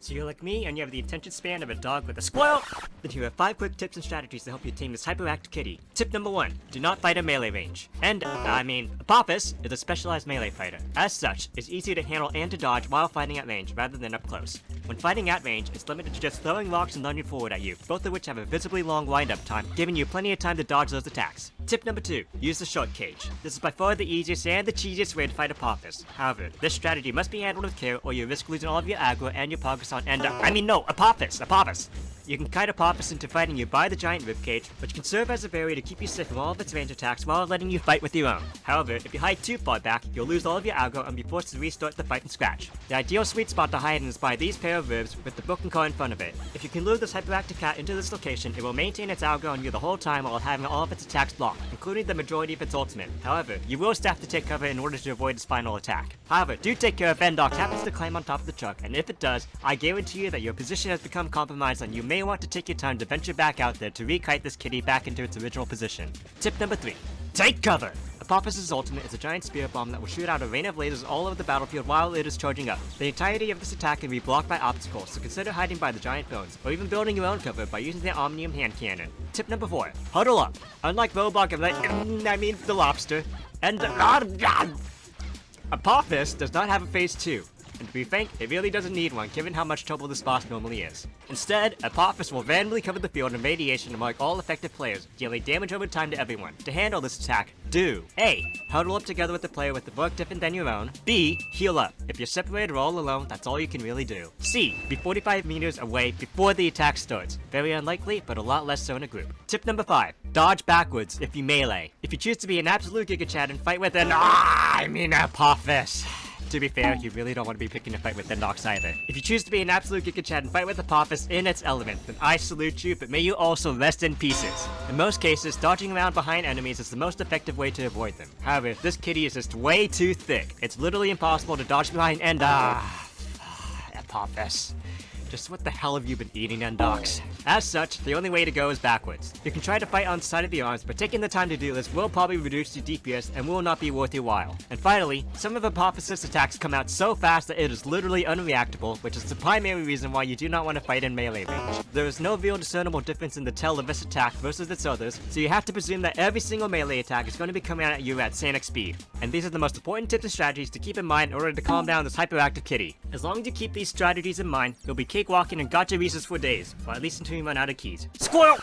So you're like me and you have the attention span of a dog with a squirrel? Then here are 5 quick tips and strategies to help you tame this hyperactive kitty. Tip number 1, do not fight at melee range. And, Apophis is a specialized melee fighter. As such, it's easier to handle and to dodge while fighting at range rather than up close. When fighting at range, it's limited to just throwing rocks and lunging forward at you, both of which have a visibly long wind-up time, giving you plenty of time to dodge those attacks. Tip number 2, use the short cage. This is by far the easiest and the cheesiest way to fight Apophis. However, this strategy must be handled with care or you risk losing all of your aggro and your progress on Apophis! You can kite Apophis into fighting you by the giant ribcage, which can serve as a barrier to keep you safe from all of its range attacks while letting you fight with your own. However, if you hide too far back, you'll lose all of your aggro and be forced to restart the fight from scratch. The ideal sweet spot to hide in is by these pair of ribs with the broken car in front of it. If you can lure this hyperactive cat into this location, it will maintain its aggro on you the whole time while having all of its attacks blocked, including the majority of its ultimate. However, you will still have to take cover in order to avoid its final attack. However, do take care if Vendox happens to climb on top of the truck, and if it does, I guarantee you that your position has become compromised and you may want to take your time to venture back out there to re-kite this kitty back into its original position. Tip number 3, take cover! Apophis' ultimate is a giant spirit bomb that will shoot out a rain of lasers all over the battlefield while it is charging up. The entirety of this attack can be blocked by obstacles, so consider hiding by the giant bones, or even building your own cover by using the Omnium hand cannon. Tip number 4, Huddle Up! Unlike Roblox the lobster, and Apophis does not have a phase 2. And to be frank, it really doesn't need one given how much trouble this boss normally is. Instead, Apophis will randomly cover the field in radiation to mark all effective players, dealing damage over time to everyone. To handle this attack, do A. Huddle up together with a player with a work different than your own. B. Heal up. If you're separated or all alone, that's all you can really do. C. Be 45 meters away before the attack starts. Very unlikely, but a lot less so in a group. Tip number 5. Dodge backwards if you melee. If you choose to be an absolute gigachad and fight with an Apophis. To be fair, you really don't want to be picking a fight with Vendox either. If you choose to be an absolute gigachad and fight with Apophis in its element, then I salute you, but may you also rest in pieces. In most cases, dodging around behind enemies is the most effective way to avoid them. However, this kitty is just way too thick. It's literally impossible to dodge behind and Apophis. Just what the hell have you been eating, Vendox? As such, the only way to go is backwards. You can try to fight on the side of the arms, but taking the time to do this will probably reduce your DPS and will not be worth your while. And finally, some of Apophis' attacks come out so fast that it is literally unreactable, which is the primary reason why you do not want to fight in melee range. There is no real discernible difference in the tail of this attack versus its others, so you have to presume that every single melee attack is going to be coming out at you at Sonic speed. And these are the most important tips and strategies to keep in mind in order to calm down this hyperactive kitty. As long as you keep these strategies in mind, you'll be cakewalking and gacha reasons for days, or at least until you run out of keys. Squirrel!